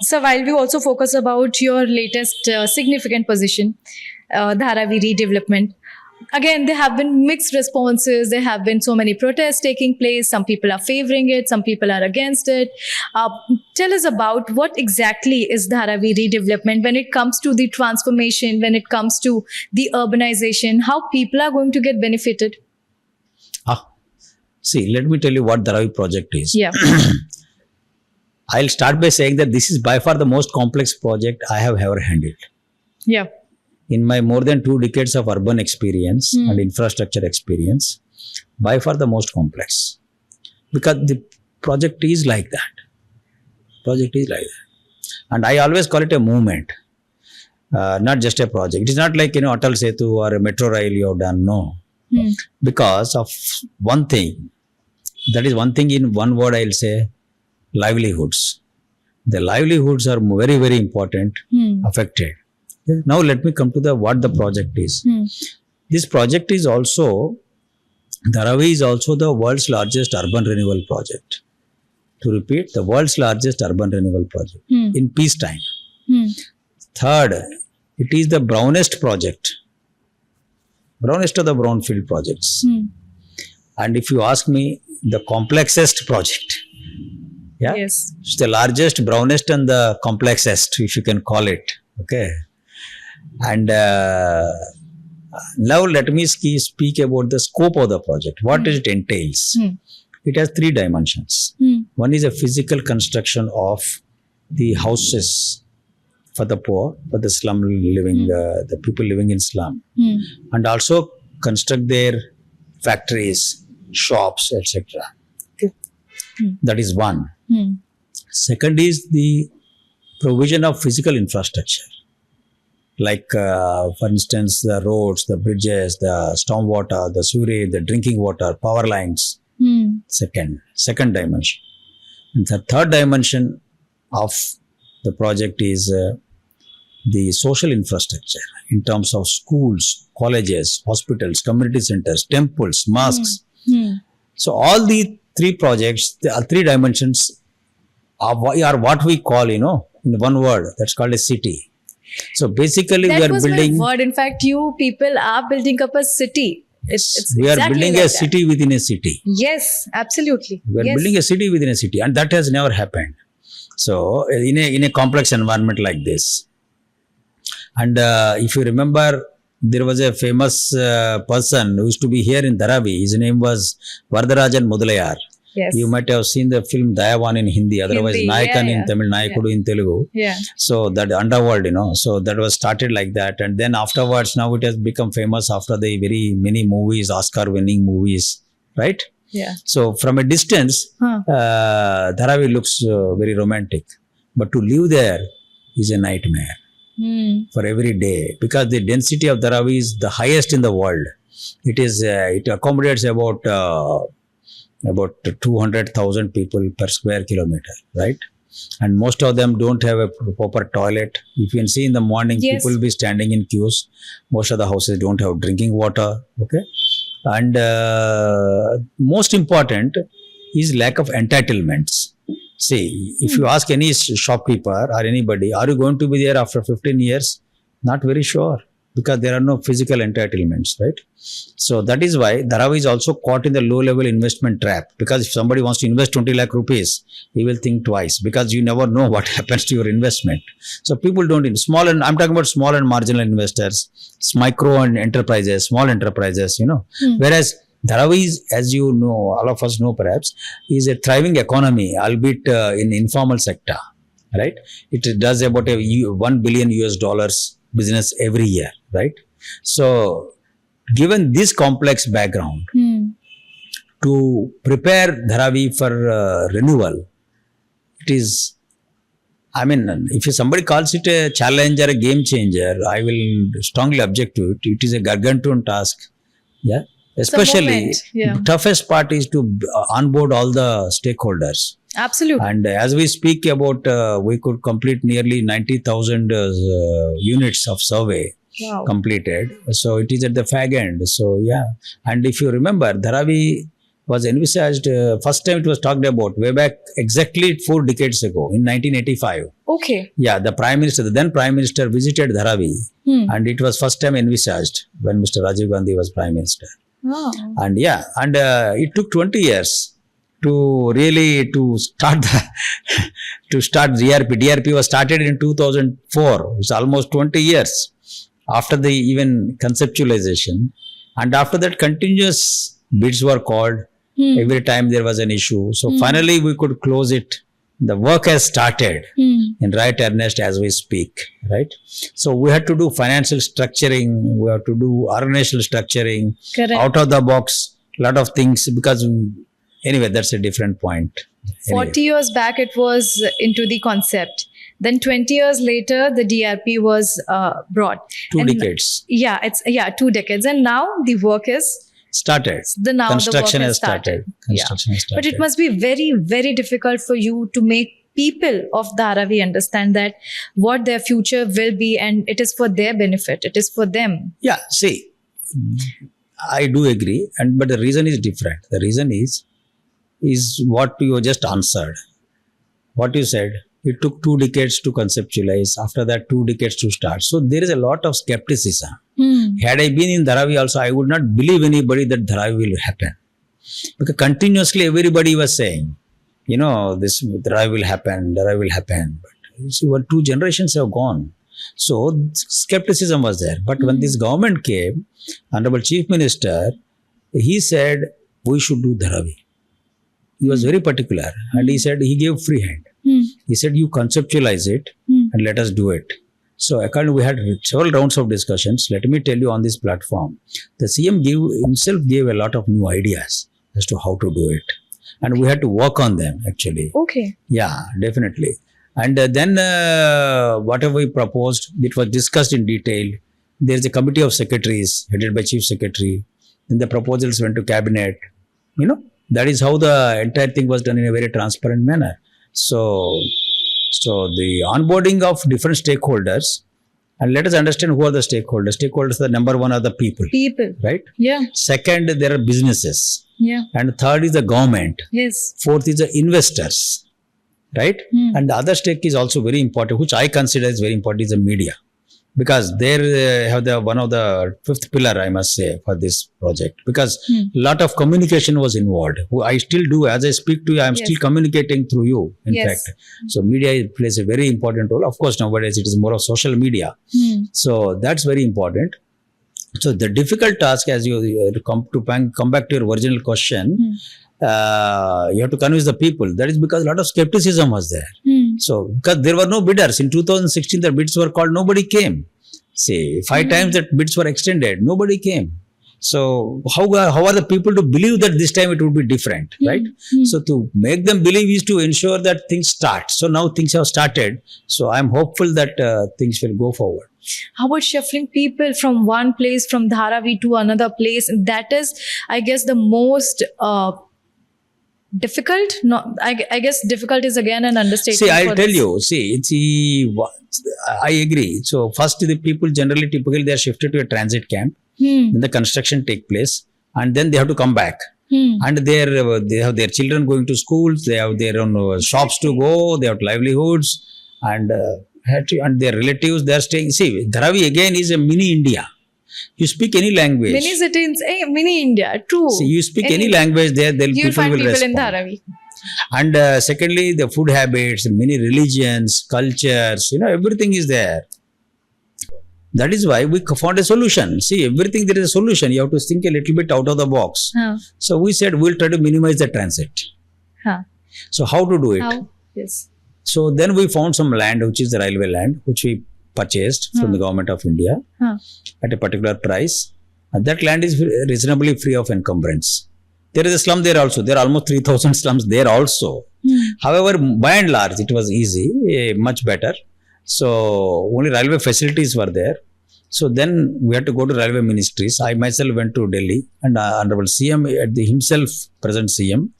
So while we also focus about your latest significant position, Dharavi Redevelopment, again, there have been mixed responses. There have been so many protests taking place. Some people are favoring it. Some people are against it. Tell us about what exactly is Dharavi Redevelopment when it comes to the transformation, when it comes to the urbanization, how people are going to get benefited. See, let me tell you what Dharavi project is. Yeah. I'll start by saying that this is by far the most complex project I have ever handled. Yeah. In my more than 2 decades of urban experience and infrastructure experience, by far the most complex. Because the project is like that. And I always call it a movement, not just a project. It is not like, Atal Setu or a metro rail you have done, no. Because of one thing, that is one thing in one word I'll say, livelihoods. The livelihoods are very, very important, affected. Now let me come to what the project is. This project is also, Dharavi is also the world's largest urban renewal project. To repeat, the world's largest urban renewal project in peacetime. Third, it is the brownest project. Brownest of the brownfield projects. And if you ask me, the complexest project. Yeah? Yes. It's the largest, brownest and the complexest, if you can call it. Okay. And now let me speak about the scope of the project. What it entails. It has 3 dimensions. One is a physical construction of the houses for the poor, for the slum living, the people living in slum. And also construct their factories, shops, etc. Okay. That is one. Second is the provision of physical infrastructure. Like, for instance, the roads, the bridges, the stormwater, the sewerage, the drinking water, power lines. Second dimension. And the third dimension of the project is the social infrastructure in terms of schools, colleges, hospitals, community centers, temples, mosques. So all the 3 projects, the 3 dimensions are what we call, in one word, that's called a city. So basically that we are was building. My word. In fact, you people are building up a city. It's we exactly are building like a city within a city. Yes, absolutely. We are building a city within a city, and that has never happened. So in a complex environment like this. And if you remember, there was a famous person who used to be here in Dharavi. His name was Vardarajan Mudalayar. Yes. You might have seen the film Dayavan in Hindi, otherwise Nayakan in Tamil, Nayakudu in Telugu. Yeah. So that underworld, so that was started like that. And then afterwards, now it has become famous after the very many movies, Oscar-winning movies, right? Yeah. So from a distance, Dharavi looks very romantic. But to live there is a nightmare for every day, because the density of Dharavi is the highest in the world. It accommodates about 200,000 people per square kilometer, right? And most of them don't have a proper toilet. If you can see in the morning, people will be standing in queues. Most of the houses don't have drinking water, okay? And most important is lack of entitlements. See, if you ask any shopkeeper or anybody, are you going to be there after 15 years? Not very sure, because there are no physical entitlements, right? So that is why Dharavi is also caught in the low-level investment trap. Because if somebody wants to invest 20 lakh rupees, he will think twice, because you never know what happens to your investment. So people don't, I'm talking about small and marginal investors, micro and enterprises, small enterprises, Whereas Dharavi is, as you know, all of us know perhaps, is a thriving economy, albeit in informal sector, right? It does about $1 billion business every year, right? So, given this complex background, to prepare Dharavi for renewal, it is, if somebody calls it a challenge or a game changer, I will strongly object to it. It is a gargantuan task, yeah. Especially, the toughest part is to onboard all the stakeholders. Absolutely. And as we speak about, we could complete nearly 90,000 units of survey completed. So it is at the fag end. So yeah. And if you remember, Dharavi was envisaged, first time it was talked about way back exactly 4 decades ago in 1985. Okay. Yeah, the then Prime Minister visited Dharavi and it was first time envisaged when Mr. Rajiv Gandhi was Prime Minister. Oh. And it took 20 years to start DRP. DRP was started in 2004. It's almost 20 years after the even conceptualization. And after that, continuous bids were called. Every time there was an issue. So finally we could close it. The work has started in right earnest as we speak, right? So we had to do financial structuring, we have to do organizational structuring, Correct. out of the box, lot of things, because anyway, that's a different point. 40 years back, it was into the concept. Then 20 years later, the DRP was brought. 2 decades. Yeah, 2 decades. And now the work is Started. Construction has started. Construction has started. But it must be very, very difficult for you to make people of Dharavi understand that what their future will be, and it is for their benefit. It is for them. Yeah, see, I do agree, but the reason is different. The reason is what you just answered. What you said, it took 2 decades to conceptualize. After that, 2 decades to start. So there is a lot of skepticism. Had I been in Dharavi also, I would not believe anybody that Dharavi will happen. Because continuously everybody was saying, this Dharavi will happen. But you see, 2 generations have gone. So skepticism was there. But when this government came, Honorable Chief Minister, he said, we should do Dharavi. He was very particular and he said, he gave free hand. He said, you conceptualize it and let us do it. So accordingly, we had several rounds of discussions. Let me tell you on this platform, the CM himself gave a lot of new ideas as to how to do it. And we had to work on them actually. Okay. Yeah, definitely. And then whatever we proposed, it was discussed in detail. There is a committee of secretaries headed by Chief Secretary. Then the proposals went to cabinet. That is how the entire thing was done in a very transparent manner. So the onboarding of different stakeholders, and let us understand who are the stakeholders. Stakeholders, the number one are the people. People. Right? Yeah. Second, there are businesses. Yeah. And third is the government. Yes. Fourth is the investors. Right? And the other stake is also very important, which I consider is very important, is the media. Because they have one of the fifth pillar, I must say, for this project. Because a lot of communication was involved. I still do. As I speak to you, I am still communicating through you, in fact. So media plays a very important role. Of course, nowadays it is more of social media. So that's very important. So the difficult task, as you come back to your original question, you have to convince the people. That is because a lot of skepticism was there. So, because there were no bidders. In 2016, the bids were called, nobody came. Say, 5 times that bids were extended, nobody came. So, how are the people to believe that this time it would be different, right? So, to make them believe is to ensure that things start. So, now things have started. So, I am hopeful that things will go forward. How about shuffling people from one place, from Dharavi to another place? That is, I guess, the most difficult. No, I guess difficult is again an understatement. See, I'll tell you. I agree. So first, the people typically they are shifted to a transit camp. Then the construction take place, and then they have to come back. And they have their children going to schools. They have their own shops to go. They have livelihoods, and their relatives. They are staying. See, Dharavi again is a mini India. You speak any language. Many cities, mini India, true. See, you speak any language there, you'll find people respond. in Dharavi. And secondly, the food habits, many religions, cultures, everything is there. That is why we found a solution. See, everything there is a solution. You have to think a little bit out of the box. So we said we'll try to minimize the transit. So how to do it? How? Yes. So then we found some land, which is the railway land, which we purchased from the government of India at a particular price. And that land is reasonably free of encumbrance. There is a slum there also. There are almost 3,000 slums there also. However, by and large, it was easy, much better. So only railway facilities were there. So then we had to go to railway ministries. I myself went to Delhi, and Honorable CM, himself, present CM,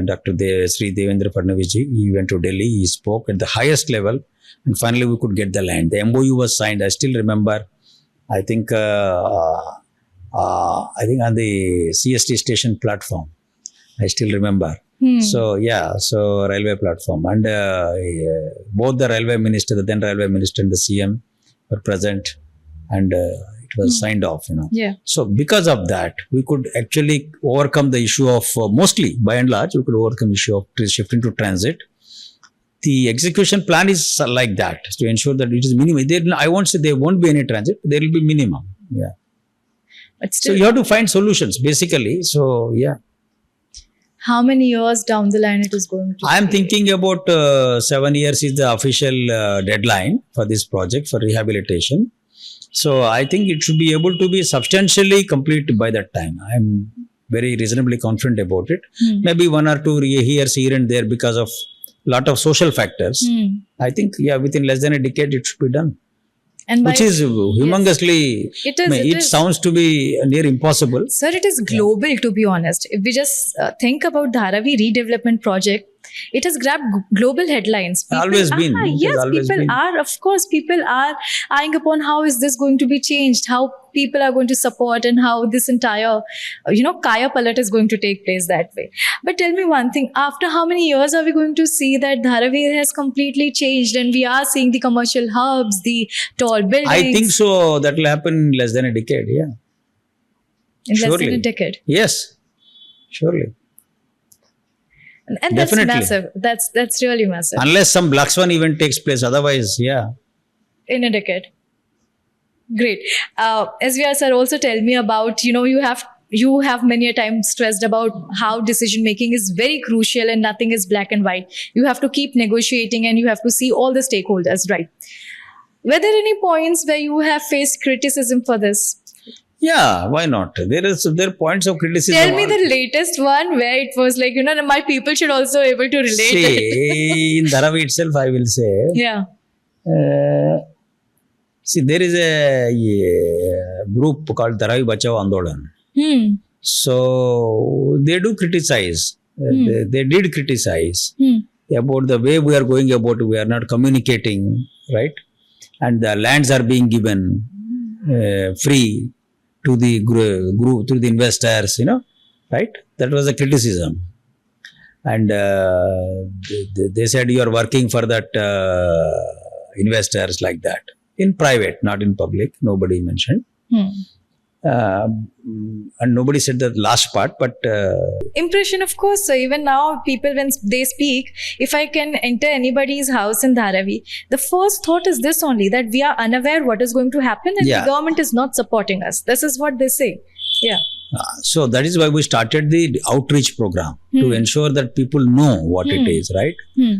Dr. Sri Devendra Fadnavis ji, he went to Delhi. He spoke at the highest level, and finally we could get the land. The MOU was signed. I still remember. I think on the CST station platform, I still remember. So railway platform, and both the railway minister, the then railway minister and the CM were present, and it was signed off. Yeah. So because of that, we could actually overcome the issue of mostly, by and large, we could overcome issue of shifting to transit. The execution plan is like that to ensure that it is minimum. I won't say there won't be any transit. There will be minimum. Yeah. But still, So you have to find solutions basically. So yeah. how many years down the line it is going to I am be? thinking about 7 years is the official deadline for this project for rehabilitation. So I think it should be able to be substantially complete by that time. I am very reasonably confident about it. Maybe 1 or 2 years here and there because of lot of social factors. I think within less than a decade it should be done. And by, Which is humongously, it is. sounds to be near impossible. Sir, it is global, to be honest. If we just think about Dharavi Redevelopment Project, it has grabbed global headlines. Always been. It has Yes, always people been. are, of course, people are eyeing upon how is this going to be changed, how people are going to support, and how this entire, Kaya Palat is going to take place that way. But tell me one thing, after how many years are we going to see that Dharavi has completely changed and we are seeing the commercial hubs, the tall buildings? I think so. That will happen in less than a decade. Yeah. In less than a surely. decade. Yes. Surely. And that's Definitely. massive. That's really massive. Unless some black swan event takes place. Otherwise, yeah. In a decade. Great. SVR sir, also tell me about, you have many a time stressed about how decision making is very crucial and nothing is black and white. You have to keep negotiating and you have to see all the stakeholders, right? Were there any points where you have faced criticism for this? Yeah, why not? There are points of criticism. Tell me the latest one where it was like, my people should also able to relate. See, in Dharavi itself, I will say. Yeah. See, there is a group called Dharavi Bachao Andolan. So, they do criticize. They did criticize about the way we are going about. We are not communicating, right? And the lands are being given free to the group, to the investors, right? That was a criticism. And they said you are working for that investors like that. In private, not in public. Nobody mentioned. And nobody said the last part, but Impression, of course. So even now, people, when they speak, if I can enter anybody's house in Dharavi, the first thought is this only, that we are unaware what is going to happen and Yeah. the government is not supporting us. This is what they say. Yeah. so that is why we started the outreach program to ensure that people know what it is, right?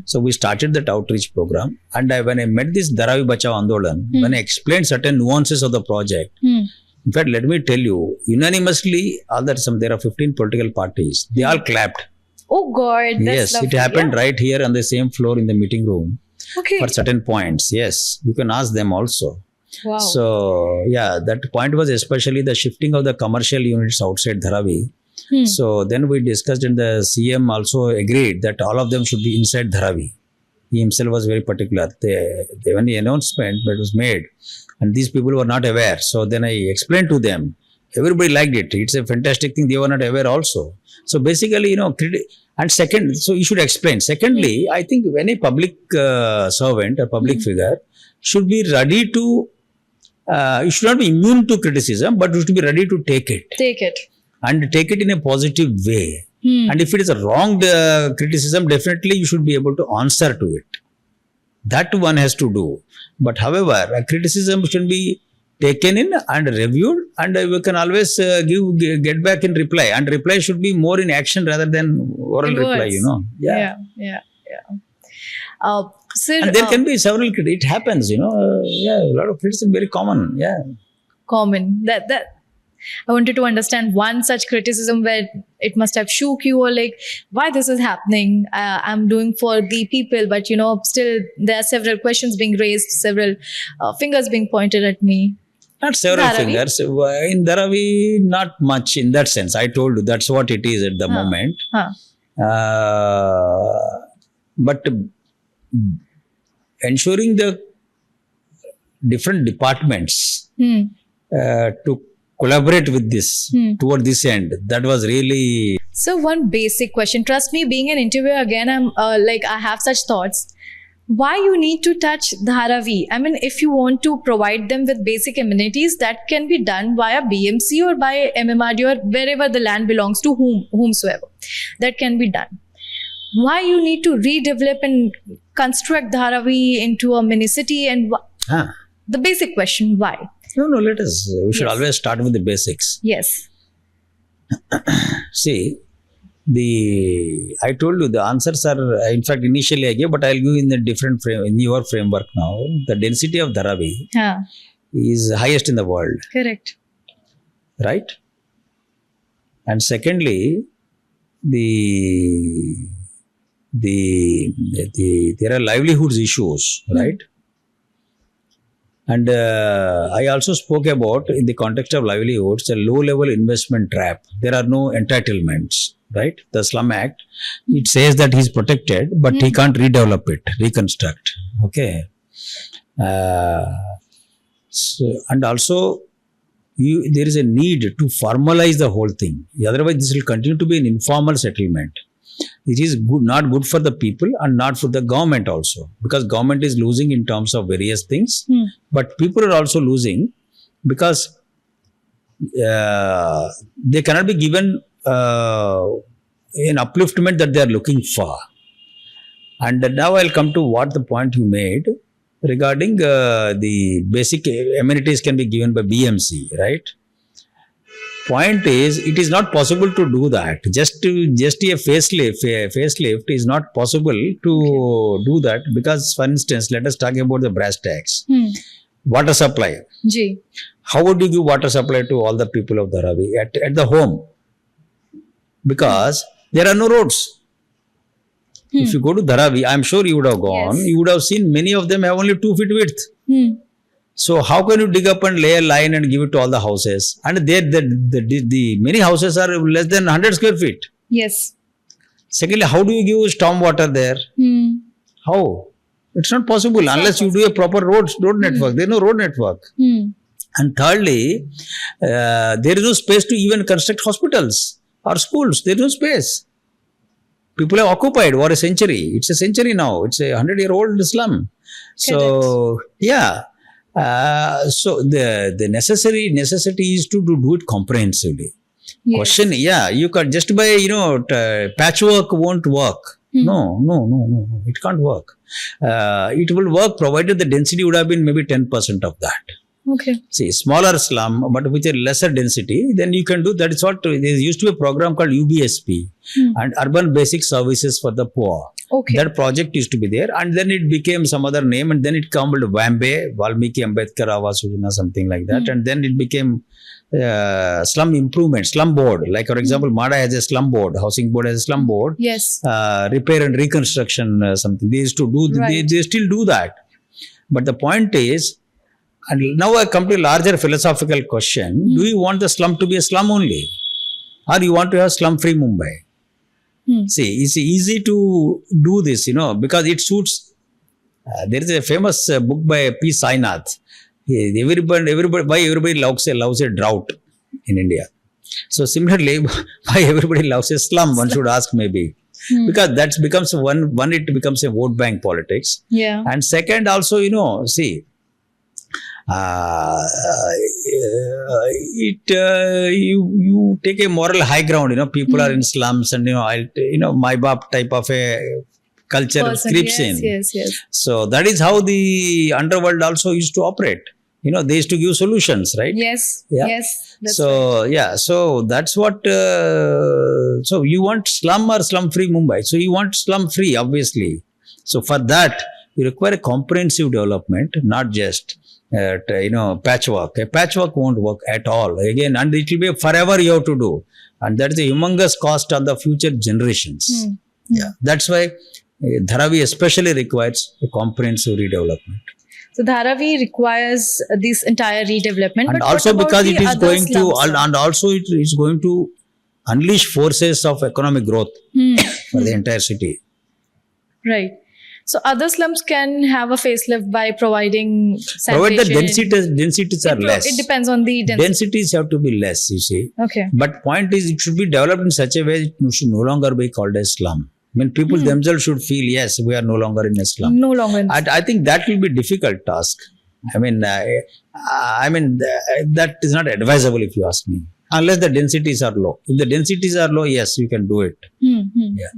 So we started that outreach program, and when I met this Dharavi Bachao Andolan, when I explained certain nuances of the project, in fact, let me tell you, unanimously, there are 15 political parties. They all clapped. Oh God. That's Yes, it lovely. happened Yeah. right here on the same floor in the meeting room Okay. for certain points. Yes, you can ask them also. Wow. So, that point was especially the shifting of the commercial units outside Dharavi. So, then we discussed, and the CM also agreed that all of them should be inside Dharavi. He himself was very particular. When the announcement was made, and these people were not aware. So, then I explained to them. Everybody liked it. It's a fantastic thing. They were not aware also. So, basically, and second, so you should explain. Secondly, I think when a public servant, a public figure, should be ready to, you should not be immune to criticism, but you should be ready to take it. Take it. And take it in a positive way. And if it is a wrong criticism, definitely you should be able to answer to it. That one has to do. But however, a criticism should be taken in and reviewed, and we can always get back in reply. And reply should be more in action rather than oral In reply, words. Yeah. Sir, And there can be several, it happens, a lot of criticism, very common, common. That I wanted to understand one such criticism where it must have shook you, or like, why this is happening. I'm doing for the people, but still there are several questions being raised, several fingers being pointed at me. Not several Dharavi? fingers. In Dharavi, not much in that sense. I told you that's what it is at the moment. But ensuring the different departments to collaborate with this toward this end, that was really So one basic question. Trust me, being an interviewer again, I'm I have such thoughts. Why you need to touch Dharavi? I mean, if you want to provide them with basic amenities, that can be done via BMC or by MMRD or wherever the land belongs to whomsoever. That can be done. Why you need to redevelop and construct Dharavi into a mini city? And the basic question, why? No, let us. We should always start with the basics. Yes. See, I told you the answers are, in fact, initially I gave, but I'll give in a different frame, in your framework now. The density of Dharavi is highest in the world. Correct. Right? And secondly, there are livelihoods issues, right? And I also spoke about, in the context of livelihoods, the low-level investment trap. There are no entitlements, right? The Slum Act, it says that he's protected, but he can't redevelop it, reconstruct. Okay. And also, there is a need to formalize the whole thing. Otherwise, this will continue to be an informal settlement. It is not good for the people and not for the government also, because government is losing in terms of various things, but people are also losing because they cannot be given an upliftment that they are looking for. And now I'll come to what the point you made regarding the basic amenities can be given by BMC, right? Point is, it is not possible to do that. Just a facelift is not possible to do that, because, for instance, let us talk about the brass tacks. Water supply. How would you give water supply to all the people of Dharavi at the home? Because there are no roads. If you go to Dharavi, I'm sure you would have gone, you would have seen many of them have only 2 feet width. So how can you dig up and lay a line and give it to all the houses? And the many houses are less than 100 square feet. Yes. Secondly, how do you give storm water there? How? It's not possible unless you do a proper road network. There is no road network. And thirdly, there is no space to even construct hospitals or schools. There is no space. People have occupied for a century. It's a century now. It's a 100-year-old slum. So, yeah. So the necessity is to do it comprehensively. Question, you can just by patchwork won't work. No, it can't work. It will work provided the density would have been maybe 10% of that. Okay. See, smaller slum, but with a lesser density, then you can do that. Is what there used to be a program called UBSP and Urban Basic Services for the Poor. Okay. That project used to be there, and then it became some other name, and then it came called Valmiki Ambedkar Awas Yojana, something like that, and then it became slum improvement, slum board. Like, for example, MADA has a slum board, Housing Board has a slum board. Yes. Repair and reconstruction, something they used to do. They still do that. But the point is, and now I come to a larger philosophical question: do you want the slum to be a slum only, or you want to have slum-free Mumbai? See, it's easy to do this, because it suits. There is a famous book by P. Sainath. Everybody loves a drought in India. So similarly, why everybody loves a slum? One should ask maybe. Because that becomes it becomes a vote bank politics. Yeah. And second, also, see. You take a moral high ground. People are in slums, and my bap type of a culture creeps in. Yes. So that is how the underworld also used to operate. They used to give solutions, right? Yes. Yeah. Yes. So so that's what. So you want slum or slum-free Mumbai? So you want slum-free, obviously. So for that, you require a comprehensive development, not just patchwork. A patchwork won't work at all. Again, and it will be forever you have to do. And that is a humongous cost on the future generations. Yeah. That's why Dharavi especially requires a comprehensive redevelopment. So Dharavi requires this entire redevelopment. And but also because it is going to, slums? and also it is going to unleash forces of economic growth for the entire city. Right. So other slums can have a facelift by providing Provided the sanitation. densities are less. It depends on the density. Densities have to be less, you see. Okay. But point is, it should be developed in such a way it should no longer be called a slum. I mean, people themselves should feel, yes, we are no longer in a slum. No longer. I think that will be a difficult task. I mean, that is not advisable if you ask me. Unless the densities are low. If the densities are low, yes, you can do it. Yeah.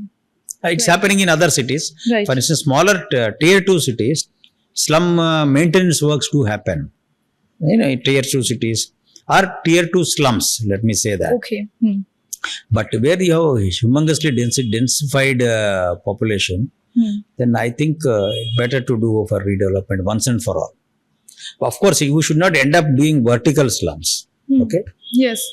It's happening in other cities. Right. For instance, smaller tier 2 cities, slum maintenance works do happen. Tier 2 cities or tier 2 slums, let me say that. Okay. But where you have humongously densified population, then I think better to do for redevelopment once and for all. Of course, we should not end up doing vertical slums. Okay. Yes.